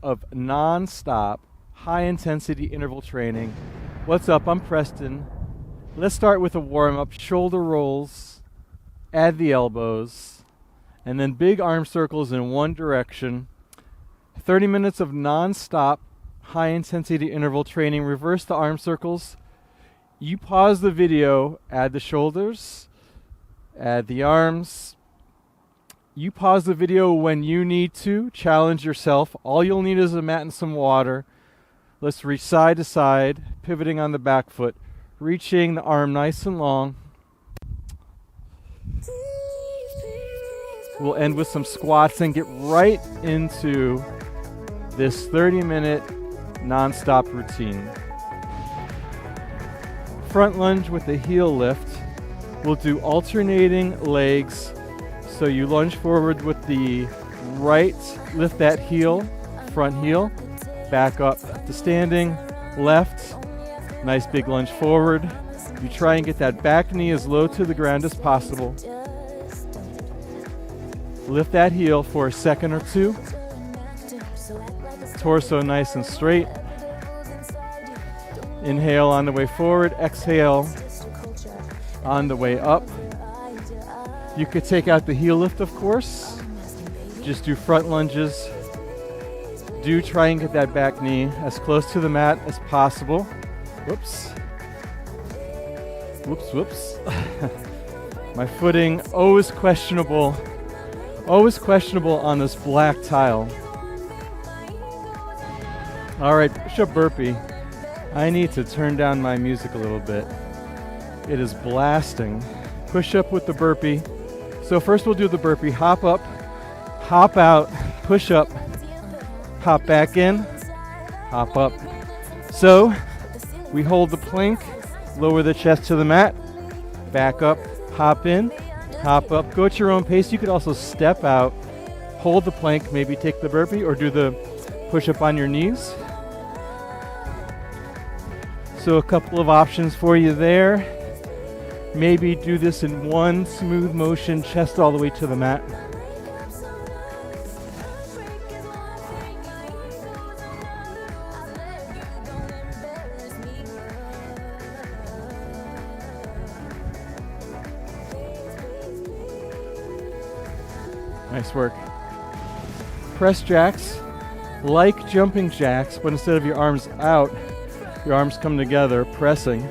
of non-stop, high-intensity interval training. What's up? I'm Preston. Let's start with a warm-up. Shoulder rolls, add the elbows, and then big arm circles in one direction. 30 minutes of non-stop, high-intensity interval training. Reverse the arm circles. You pause the video, add the shoulders, add the arms. You pause the video when you need to. Challenge yourself. All you'll need is a mat and some water. Let's reach side to side, pivoting on the back foot, reaching the arm nice and long. We'll end with some squats and get right into this 30-minute non-stop routine. Front lunge with a heel lift. We'll do alternating legs. So you lunge forward with the right, lift that heel, front heel, back up to standing, left, nice big lunge forward. You try and get that back knee as low to the ground as possible. Lift that heel for a second or two. Torso nice and straight. Inhale on the way forward, exhale on the way up. You could take out the heel lift, of course. Just do front lunges. Do try and get that back knee as close to the mat as possible. Whoops. Whoops, whoops. My footing, always questionable on this black tile. All right, push-up burpee. I need to turn down my music a little bit. It is blasting. Push up with the burpee. So first we'll do the burpee. Hop up, hop out, push up, hop back in, hop up. So we hold the plank, lower the chest to the mat, back up, hop in, hop up. Go at your own pace. You could also step out, hold the plank, maybe take the burpee or do the push up on your knees. So a couple of options for you there. Maybe do this in one smooth motion, chest all the way to the mat. Nice work. Press jacks, like jumping jacks, but instead of your arms out, your arms come together, pressing.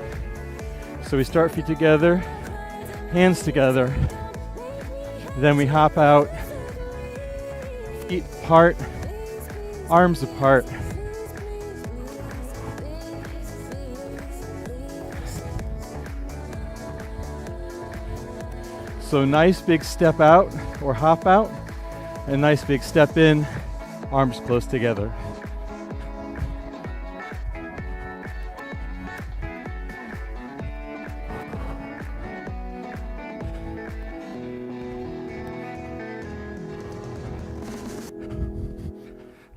So we start feet together, hands together. Then we hop out, feet apart, arms apart. So nice big step out or hop out, and nice big step in, arms close together.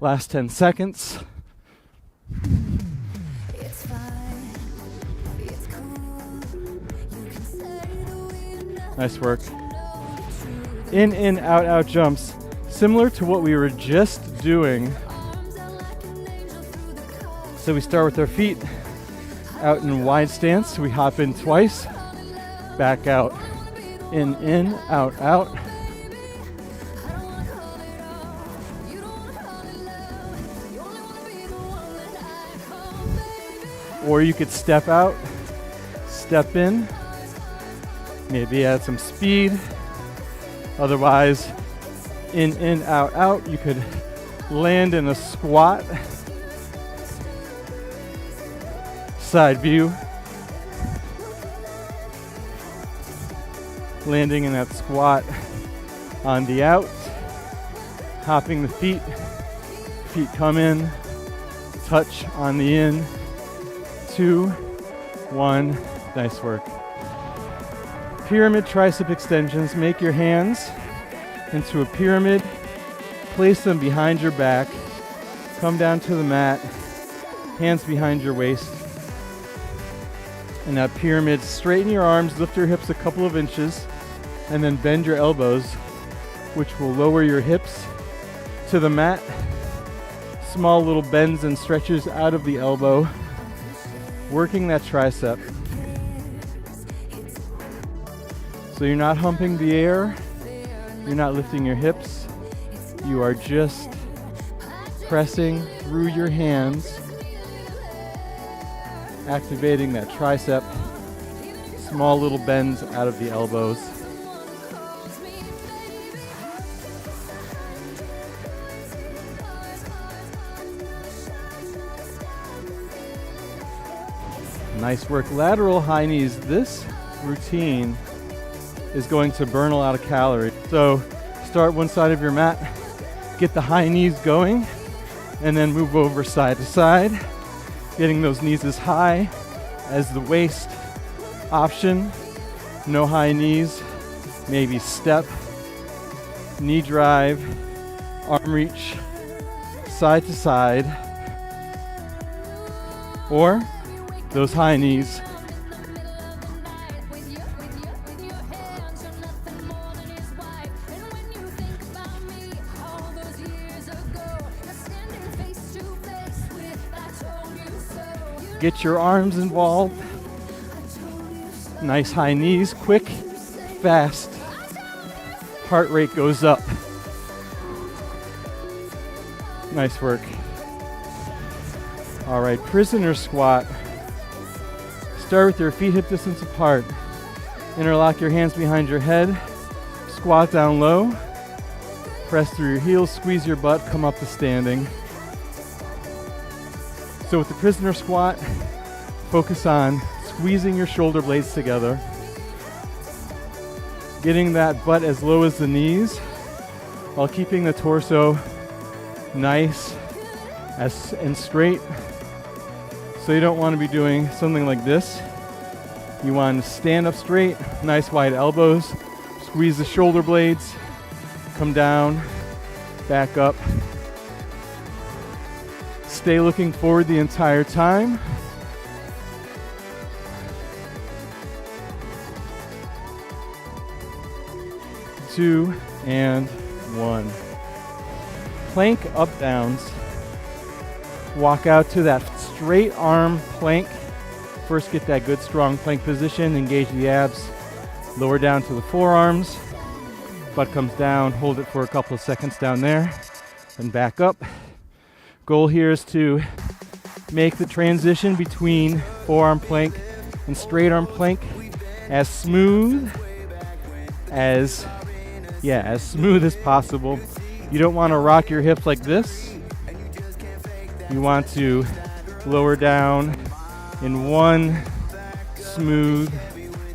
Last 10 seconds. Nice work. In, out jumps. Similar to what we were just doing. So we start with our feet out in wide stance. We hop in twice, back out. In, out, out. Or you could step out, step in, maybe add some speed. Otherwise, in, out, out. You could land in a squat. Side view. Landing in that squat on the out. Hopping the feet. Feet come in. Touch on the in. 2, 1, nice work. Pyramid tricep extensions. Make your hands into a pyramid. Place them behind your back. Come down to the mat. Hands behind your waist. In that pyramid, straighten your arms, lift your hips a couple of inches, and then bend your elbows, which will lower your hips to the mat. Small little bends and stretches out of the elbow, working that tricep. So you're not humping the air, you're not lifting your hips, you are just pressing through your hands, activating that tricep, small little bends out of the elbows. Nice work. Lateral high knees. This routine is going to burn a lot of calories. So start one side of your mat, get the high knees going, and then move over side to side, getting those knees as high as the waist. Option, no high knees, maybe step, knee drive, arm reach, side to side, or those high knees. Get your arms involved. Nice high knees, quick, fast. Heart rate goes up. Nice work. All right, prisoner squat. Start with your feet hip distance apart. Interlock your hands behind your head. Squat down low. Press through your heels, squeeze your butt, come up to standing. So with the prisoner squat, focus on squeezing your shoulder blades together. Getting that butt as low as the knees while keeping the torso nice and straight. So you don't want to be doing something like this. You want to stand up straight, nice wide elbows, squeeze the shoulder blades, come down, back up. Stay looking forward the entire time. Two and one. Plank up downs. Walk out to that straight arm plank. First get that good strong plank position, engage the abs. Lower down to the forearms. Butt comes down, hold it for a couple of seconds down there, and back up. Goal here is to make the transition between forearm plank and straight arm plank as smooth as possible. You don't want to rock your hips like this. You want to lower down in one smooth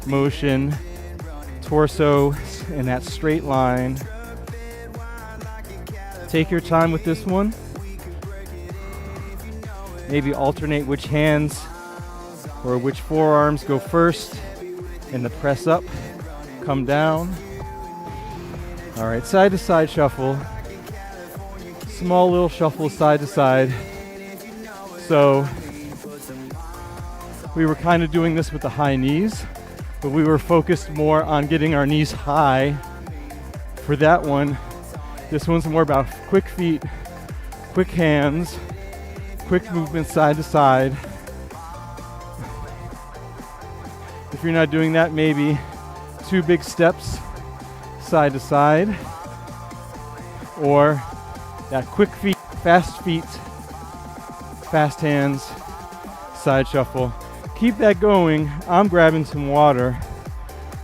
motion, torso in that straight line. Take your time with this one. Maybe alternate which hands or which forearms go first in the press up, come down. All right, side to side shuffle. Small little shuffle side to side. So we were kind of doing this with the high knees, but we were focused more on getting our knees high for that one. This one's more about quick feet, quick hands, quick movement side to side. If you're not doing that, maybe 2 big steps side to side, or that quick feet, fast hands, side shuffle. Keep that going. I'm grabbing some water.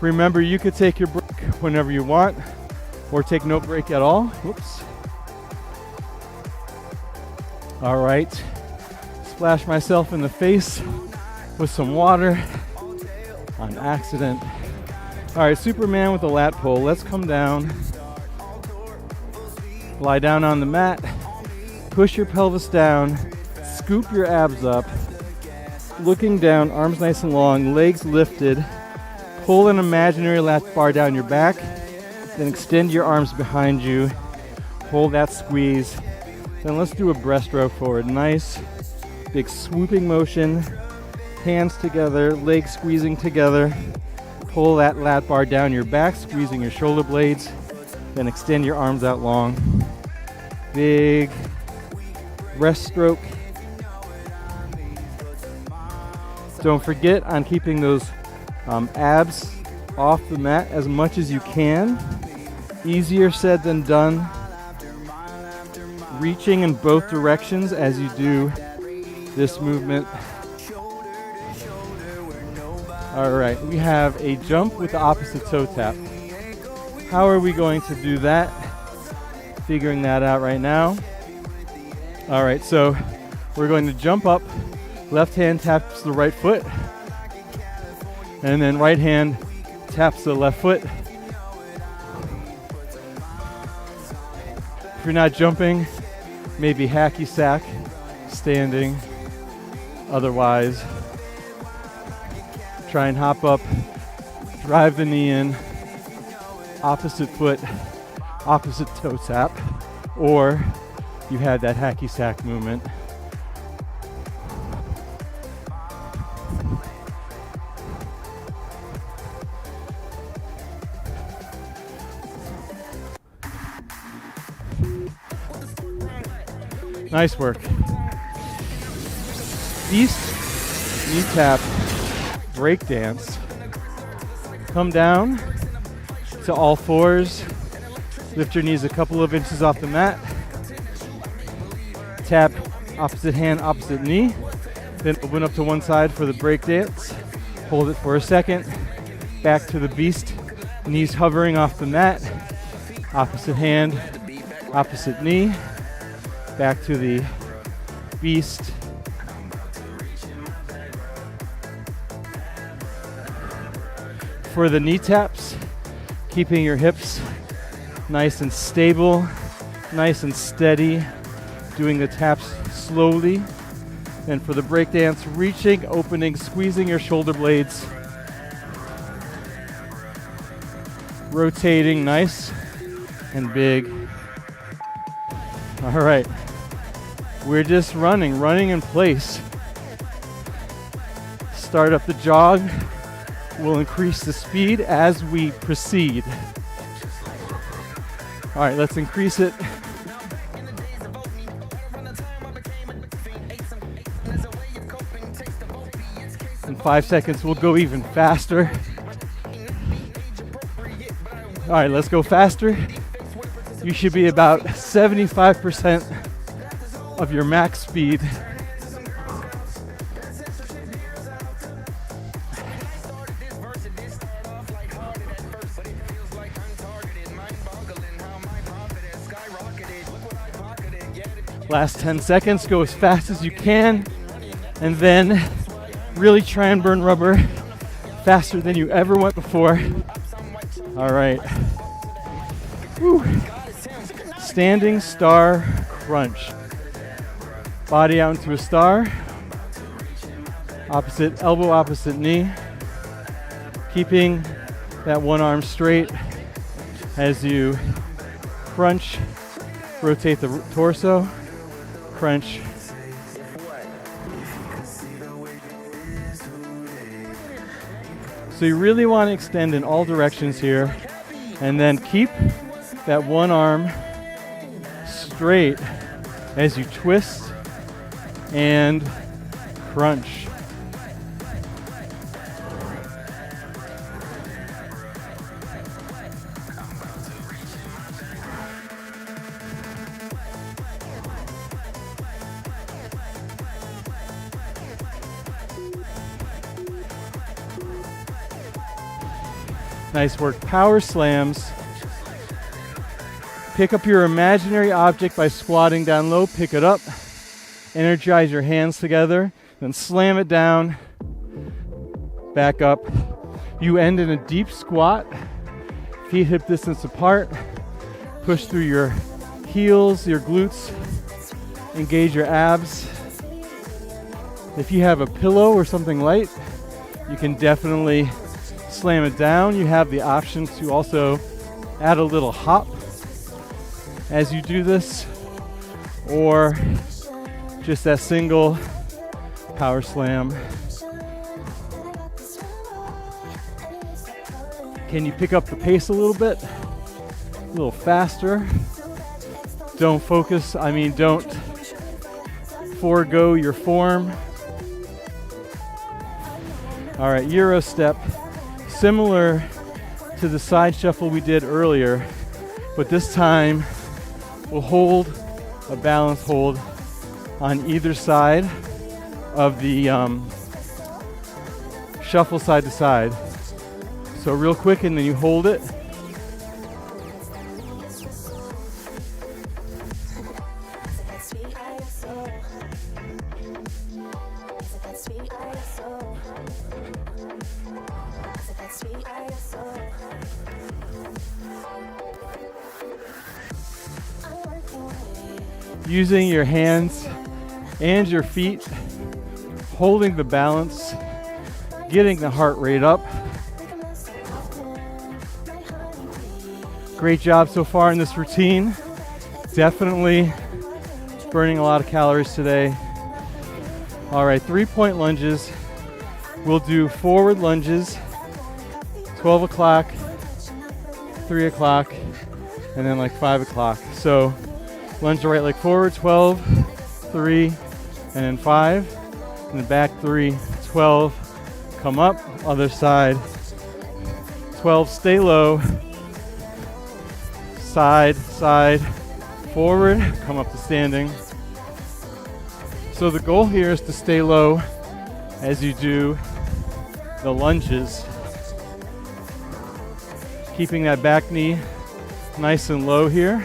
Remember, you could take your break whenever you want, or take no break at all. Whoops. All right. Splash myself in the face with some water on accident. All right, Superman with a lat pull. Let's come down. Lie down on the mat. Push your pelvis down. Scoop your abs up. Looking down, arms nice and long, legs lifted. Pull an imaginary lat bar down your back. Then extend your arms behind you. Hold that squeeze. Then let's do a breaststroke forward. Nice, big swooping motion. Hands together, legs squeezing together. Pull that lat bar down your back, squeezing your shoulder blades. Then extend your arms out long. Big breaststroke. Don't forget on keeping those abs off the mat as much as you can. Easier said than done. Reaching in both directions as you do this movement. All right, we have a jump with the opposite toe tap. How are we going to do that? Figuring that out right now. All right, so we're going to jump up. Left hand taps the right foot. And then right hand taps the left foot. If you're not jumping, maybe hacky sack, standing. Otherwise, try and hop up, drive the knee in, opposite foot, opposite toe tap, or you had that hacky sack movement. Nice work. East knee tap break dance. Come down to all fours. Lift your knees a couple of inches off the mat. Tap opposite hand, opposite knee. Then open up to one side for the break dance. Hold it for a second. Back to the beast. Knees hovering off the mat. Opposite hand, opposite knee. Back to the beast. For the knee taps, keeping your hips nice and stable, nice and steady, doing the taps slowly. And for the break dance, reaching, opening, squeezing your shoulder blades, rotating nice and big. All right, we're just running in place. Start up the jog. We'll increase the speed as we proceed. All right, let's increase it. In 5 seconds, we'll go even faster. All right, let's go faster. You should be about 75% of your max speed. Last 10 seconds, go as fast as you can, and then really try and burn rubber faster than you ever went before. All right. Woo. Standing star crunch. Body out into a star. Opposite elbow, opposite knee. Keeping that one arm straight as you crunch. Rotate the torso. Crunch. So you really want to extend in all directions here, and then keep that one arm straight as you twist and crunch. Nice work. Power slams. Pick up your imaginary object by squatting down low. Pick it up. Energize your hands together. Then slam it down. Back up. You end in a deep squat. Feet hip distance apart. Push through your heels, your glutes. Engage your abs. If you have a pillow or something light, you can definitely slam it down. You have the option to also add a little hop as you do this, or just that single power slam. Can you pick up the pace a little bit? A little faster. Don't forego your form. All right, Euro step, similar to the side shuffle we did earlier, but this time we'll hold a balance hold on either side of the shuffle side to side. So real quick, and then you hold it. Using your hands and your feet, holding the balance, getting the heart rate up. Great job so far in this routine. Definitely burning a lot of calories today. All right, 3-point lunges. We'll do forward lunges, 12 o'clock, 3 o'clock, and then like 5 o'clock. So lunge the right leg forward, 12, 3, and then 5. And then back 3, 12, come up, other side. 12, stay low. Side, side, forward, come up to standing. So the goal here is to stay low as you do the lunges. Keeping that back knee nice and low here.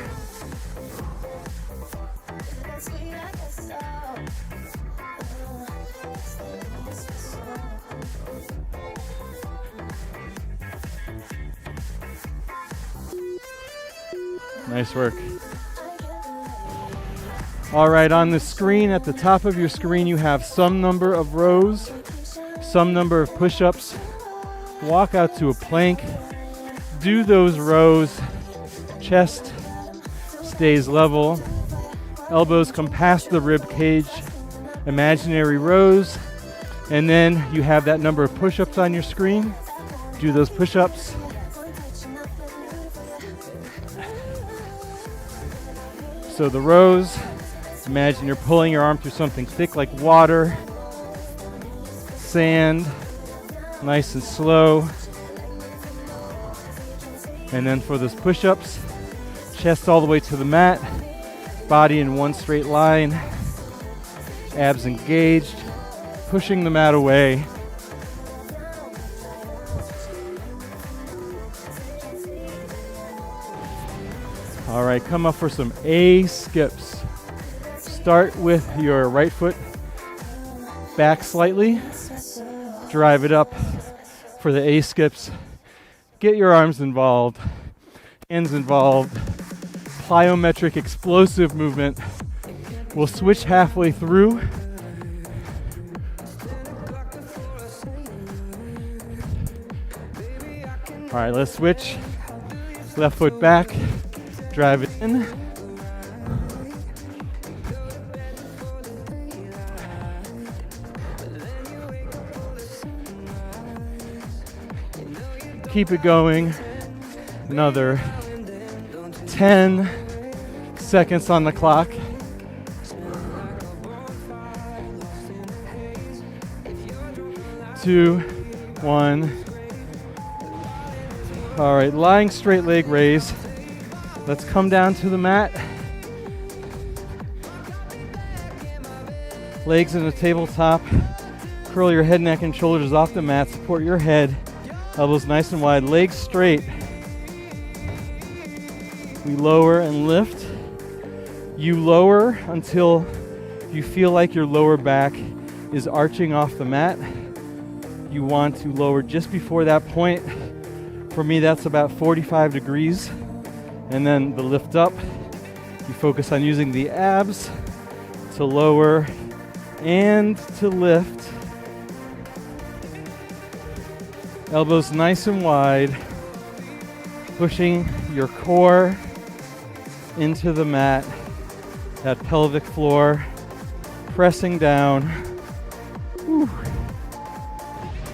Nice work. All right, on the screen, at the top of your screen, you have some number of rows, some number of push-ups. Walk out to a plank. Do those rows. Chest stays level. Elbows come past the rib cage. Imaginary rows. And then you have that number of push-ups on your screen. Do those push-ups. So the rows, imagine you're pulling your arm through something thick like water, sand, nice and slow. And then for those push-ups, chest all the way to the mat, body in one straight line, abs engaged, pushing the mat away. All right, come up for some A skips. Start with your right foot back slightly. Drive it up for the A skips. Get your arms involved, hands involved. Plyometric explosive movement. We'll switch halfway through. All right, let's switch. Left foot back. Drive it in. Keep it going. Another 10 seconds on the clock. Two, one. All right, lying straight leg raise. Let's come down to the mat. Legs in the tabletop. Curl your head, neck, and shoulders off the mat. Support your head. Elbows nice and wide. Legs straight. We lower and lift. You lower until you feel like your lower back is arching off the mat. You want to lower just before that point. For me, that's about 45 degrees. And then the lift up, you focus on using the abs to lower and to lift. Elbows nice and wide, pushing your core into the mat, that pelvic floor, pressing down. Whew.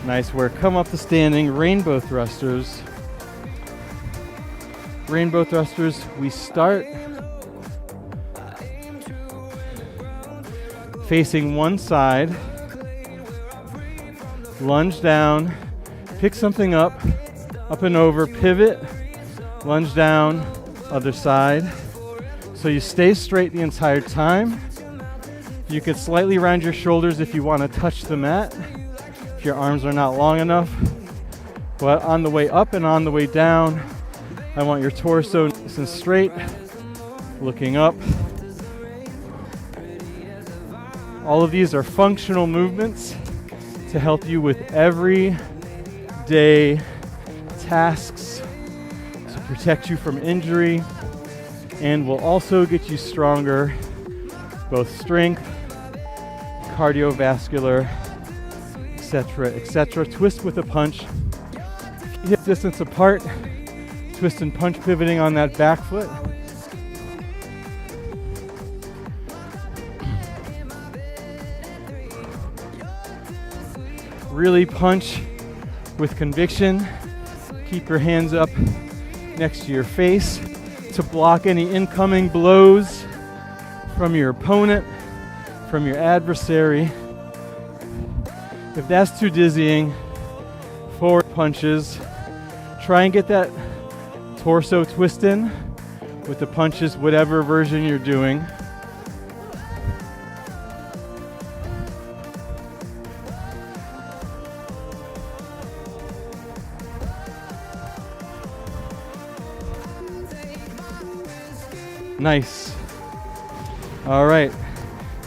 Nice work. Come up to standing, rainbow thrusters. Rainbow thrusters, we start facing one side. Lunge down, pick something up and over, pivot, lunge down, other side. So you stay straight the entire time. You could slightly round your shoulders if you want to touch the mat, if your arms are not long enough. But on the way up and on the way down, I want your torso nice and straight, looking up. All of these are functional movements to help you with everyday tasks, to protect you from injury, and will also get you stronger, both strength, cardiovascular, etc., etc. Twist with a punch. Hip distance apart, twist and punch, pivoting on that back foot. Really punch with conviction. Keep your hands up next to your face to block any incoming blows from your opponent, from your adversary. If that's too dizzying, forward punches. Try and get that torso twist in with the punches, whatever version you're doing. Nice. All right,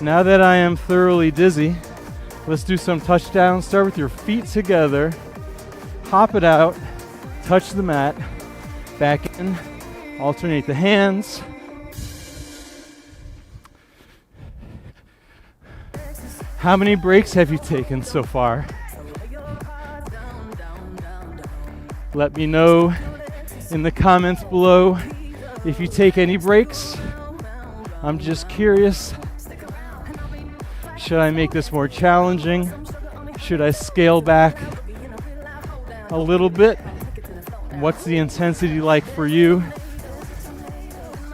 now that I am thoroughly dizzy, let's do some touchdowns. Start with your feet together, hop it out, touch the mat, back in, alternate the hands. How many breaks have you taken so far? Let me know in the comments below if you take any breaks. I'm just curious. Should I make this more challenging? Should I scale back a little bit? What's the intensity like for you?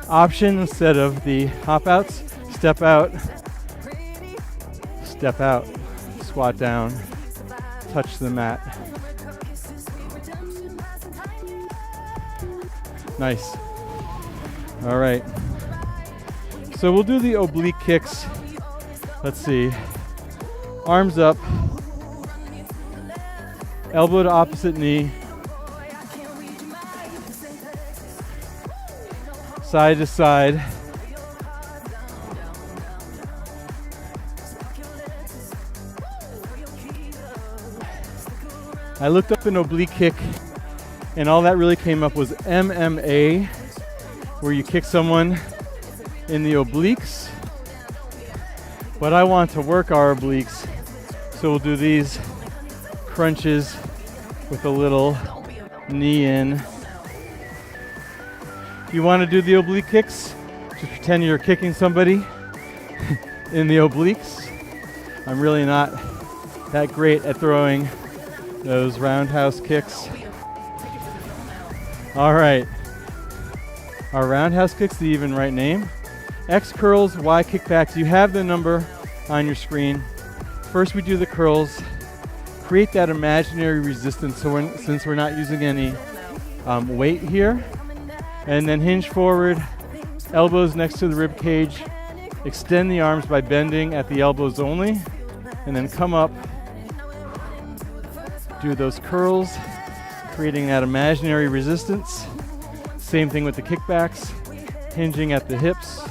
Option, instead of the hop outs, step out, squat down, touch the mat. Nice. All right. So we'll do the oblique kicks. Let's see. Arms up, elbow to opposite knee, side to side. I looked up an oblique kick, and all that really came up was MMA, where you kick someone in the obliques. But I want to work our obliques, so we'll do these crunches with a little knee in. If you want to do the oblique kicks, just pretend you're kicking somebody in the obliques. I'm really not that great at throwing those roundhouse kicks. All right, our roundhouse kicks, the even right name. X curls, Y kickbacks. You have the number on your screen. First we do the curls. Create that imaginary resistance since we're not using any weight here. And then hinge forward, elbows next to the rib cage. Extend the arms by bending at the elbows only. And then come up, do those curls, creating that imaginary resistance. Same thing with the kickbacks, hinging at the hips.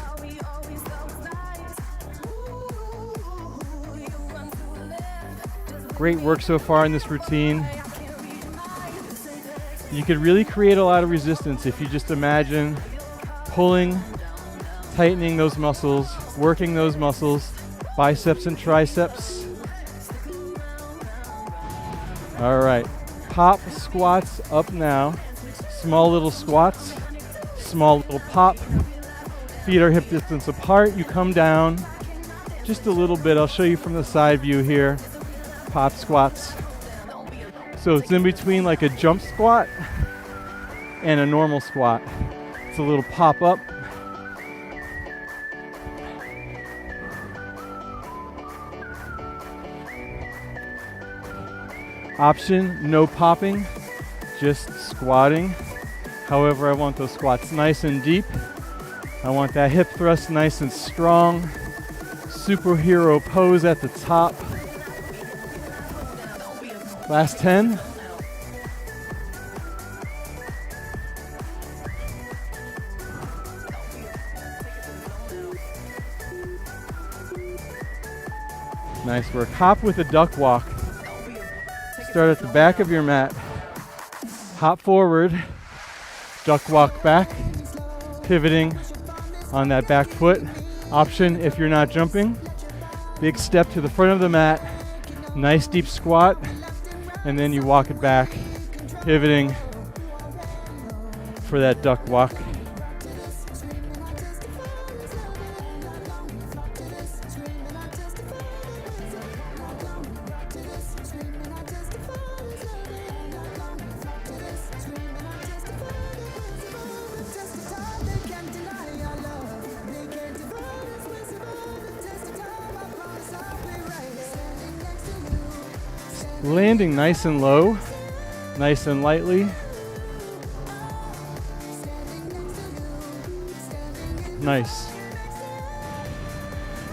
Great work so far in this routine. You could really create a lot of resistance if you just imagine pulling, tightening those muscles, working those muscles, biceps and triceps. All right, pop squats up now. Small little squats, small little pop. Feet are hip distance apart. You come down just a little bit. I'll show you from the side view here. Pop squats. So it's in between like a jump squat and a normal squat. It's a little pop up. Option, no popping, just squatting. However, I want those squats nice and deep. I want that hip thrust nice and strong. Superhero pose at the top. Last 10. Nice work. Hop with a duck walk. Start at the back of your mat. Hop forward. Duck walk back. Pivoting on that back foot. Option if you're not jumping. Big step to the front of the mat. Nice deep squat. And then you walk it back. Pivoting for that duck walk. Landing nice and low, nice and lightly. Nice.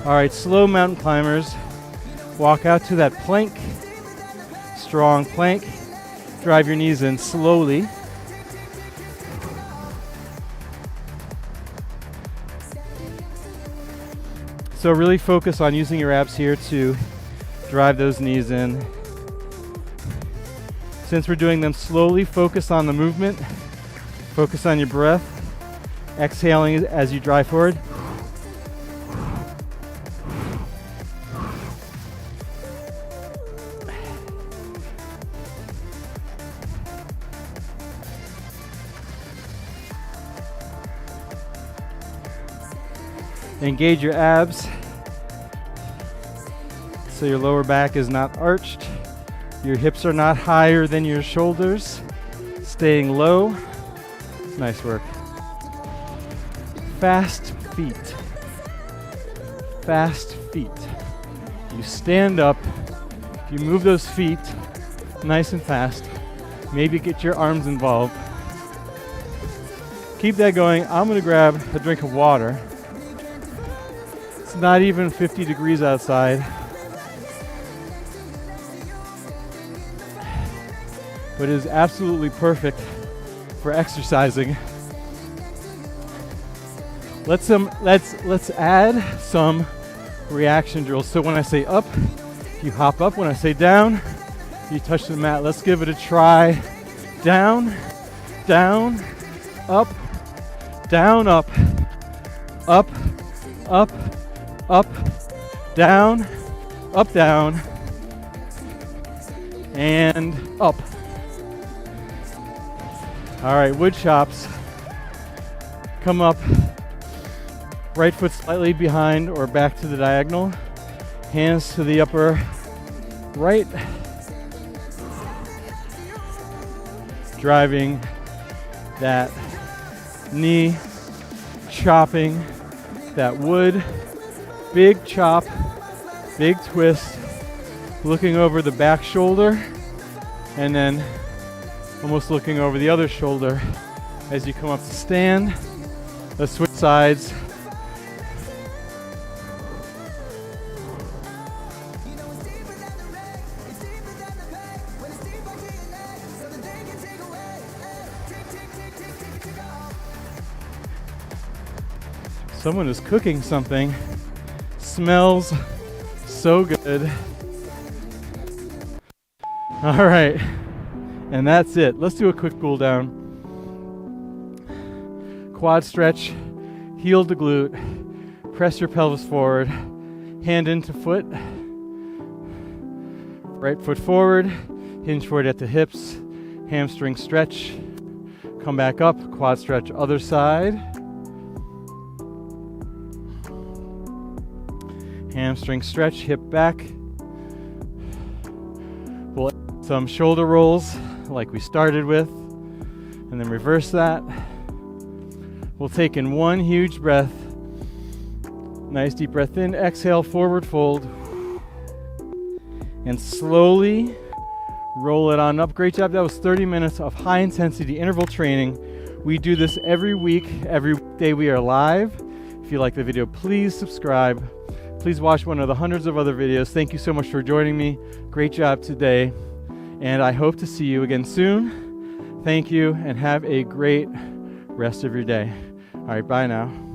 All right, slow mountain climbers. Walk out to that plank, strong plank. Drive your knees in slowly. So really focus on using your abs here to drive those knees in. Since we're doing them slowly, focus on the movement, focus on your breath, exhaling as you drive forward. Engage your abs so your lower back is not arched. Your hips are not higher than your shoulders. Staying low. Nice work. Fast feet. Fast feet. You stand up. You move those feet nice and fast. Maybe get your arms involved. Keep that going. I'm going to grab a drink of water. It's not even 50 degrees outside. But it is absolutely perfect for exercising. Let's add some reaction drills. So when I say up, you hop up. When I say down, you touch the mat. Let's give it a try. Down, down, up, down, up, up, up, up, down, and up. All right, wood chops. Come up, right foot slightly behind or back to the diagonal. Hands to the upper right. Driving that knee, chopping that wood. Big chop, big twist. Looking over the back shoulder and then almost looking over the other shoulder as you come up to stand. Let's switch sides. Someone is cooking something. Smells so good. All right. And that's it. Let's do a quick cool down. Quad stretch, heel to glute, press your pelvis forward, hand into foot, right foot forward, hinge forward at the hips, hamstring stretch, come back up, quad stretch other side, hamstring stretch, hip back. We'll add some shoulder rolls like we started with, and then reverse that. We'll take in one huge breath. Nice deep breath in, exhale, forward fold. And slowly Roll it on up. Great job. That was 30 minutes of high intensity interval training. We do this every week, every day we are live. If you like the video, please subscribe. Please watch one of the hundreds of other videos. Thank you so much for joining me. Great job today. And I hope to see you again soon. Thank you and have a great rest of your day. All right, bye now.